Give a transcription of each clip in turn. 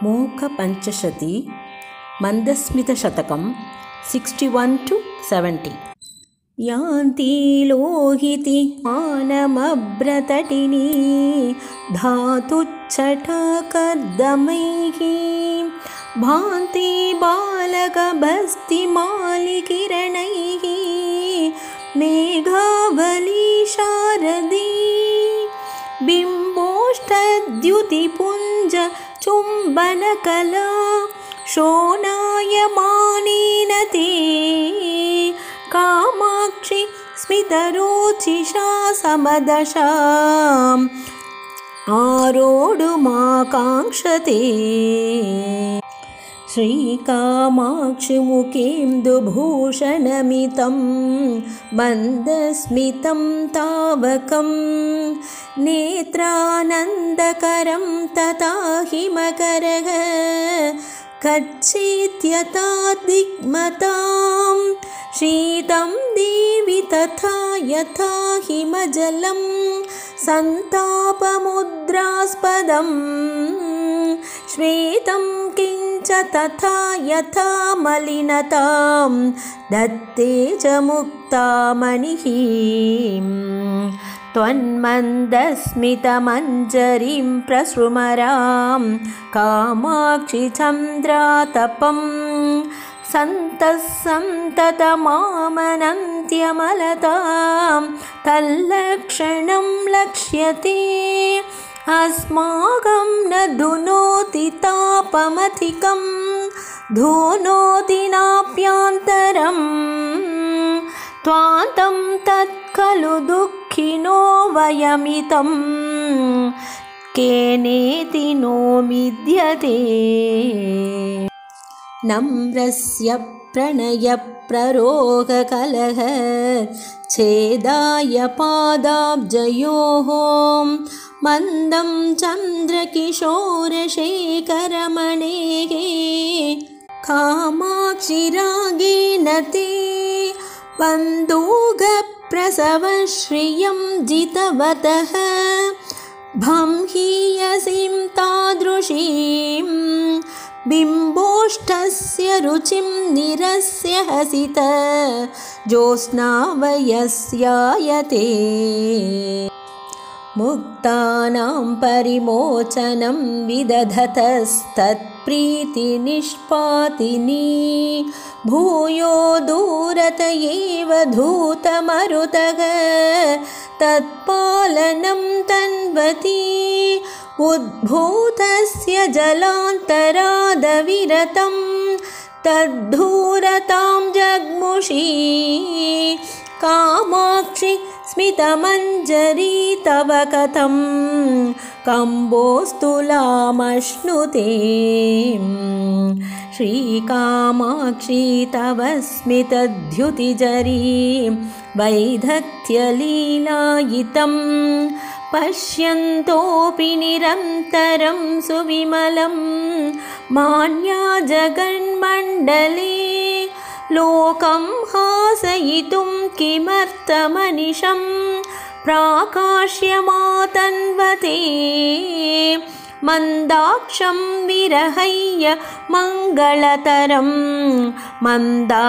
मोक्षपञ्चशती मन्दस्मितशतकं 61-70 यान्ति लोहिति मानमभ्रतटिनी धातुच्छठकर्दमैः भान्ति बालकबस्तिमालिकिरणैः मेघावली शारदी बिम्बोष्टद्युतिपुञ्ज चुम्बनकला शोणायमानेन ते कामाक्षि स्मितरोचिषा समदशाम् आरोढुमाकाङ्क्षते श्रीकामाक्षिमुखेन्दुभूषणमितं मन्दस्मितं तावकं नेत्रानन्दकरं तथा हिमकरः कच्चित्यथा दिग्मतां शीतं देवि तथा यथा हिमजलं सन्तापमुद्रास्पदं श्वेतं किञ्च तथा यथा मलिनतां दत्ते च मुक्तामणिः त्वन्मन्दस्मितमञ्जरीं प्रसृमरां कामाक्षि चन्द्रातपं सन्तः सन्ततमामनन्त्यमलतां तल्लक्षणं लक्ष्यते अस्माकं न धुनोति तापमधिकं धुनोति नाप्यान्तरं त्वान्तं तत्खलु दुःखिनो वयमितं केनेति नो मिद्यते नम्रस्य प्रणयप्ररोगकलह छेदाय पादाब्जयोः मन्दं चन्द्रकिशोरशेखरमणेः कामाक्षिरागेण ते बन्धुगप्रसवश्रियं जितवतः भंहीयसीं तादृशीं बिम्बोष्ठस्य रुचिं निरस्य हसित ज्योत्स्नावयस्यायते मुक्तानां परिमोचनं विदधतस्तत्प्रीतिनिष्पातिनी भूयो दूरत एव धूतमरुतः तत्पालनं तन्वती उद्भूतस्य जलान्तरादविरतं तद्धूरतां जग्मुषी कामाक्षि स्मितमञ्जरी तव कथं कम्बोस्तुलामश्नुते श्रीकामाक्षि तव स्मितद्युतिजरी वैदग्ध्यलीलायितं पश्यन्तोऽपि निरन्तरं सुविमलं मान्या जगन्मण्डले लोकं हासयितुं किमर्थमनिशं प्राकाश्यमातन्वते मन्दाक्षं विरहय्य मङ्गलतरं मन्दारचन्द्रादयः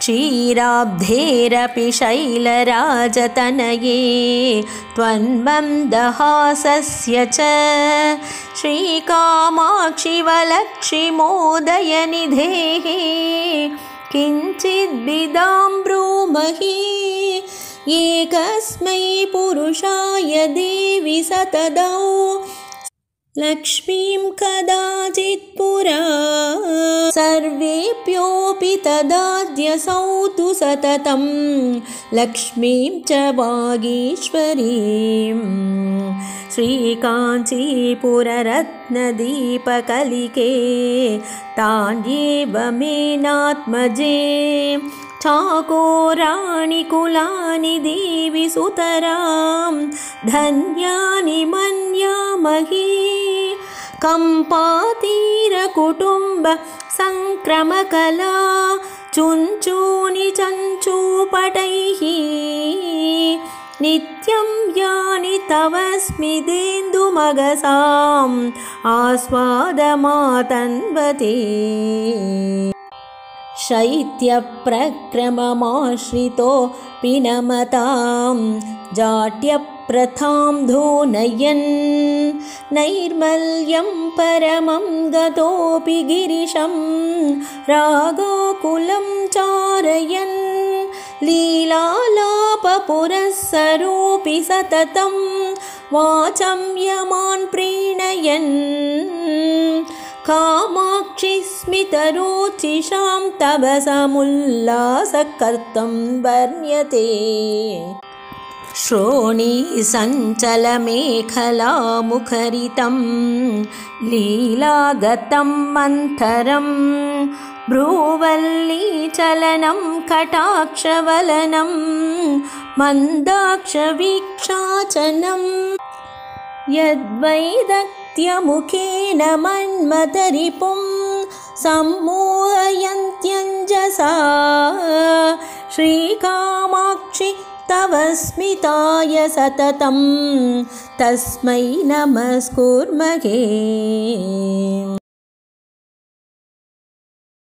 क्षीराब्धेरपि शैलराजतनये त्वन्मन्दहासस्य च श्रीकामाक्षिवलक्षिमोदयनिधेः किञ्चिद्विदां ब्रूमहि एकस्मै पुरुषाय देवि सतदौ लक्ष्मीं कदाचित् पुरा सर्वेभ्योऽपि तदाद्यसौ तु सततं लक्ष्मीं च वागीश्वरीं श्रीकाञ्चीपुररत्नदीपकलिके तान्येव मेनात्मजे चाकोराणि कुलानि देवि सुतरां धन्यानि मन्यामहे कंपातीरकुटुम्ब संक्रमकला चुञ्चूनि चञ्चूपटैः नित्यं यानि तव स्मितेन्दुमण्डले मगसाम् आस्वादमातन्वते शैत्यप्रक्रममाश्रितोऽपि न मतां जाट्यप्रथां धूनयन् नैर्मल्यं परमं गतोऽपि गिरिशं रागाकुलं चारयन् लीलालापपुरःसरोऽपि सततं वाचं यमान् प्रीणयन् कामाक्षि स्मितरुचिषां तव समुल्लासकर्तं वर्ण्यते श्रोणीसञ्चलमेखलामुखरितं लीलागतं मन्थरं भ्रूवल्लीचलनं कटाक्षवलनं मन्दाक्षवीक्षाचनम् यद्वैदग्ध्यमुखेन मन्मथरिपुं सम्मोहयन्त्यञ्जसा श्रीकामाक्षि तव स्मिताय सततं तस्मै नमस्कुर्महे।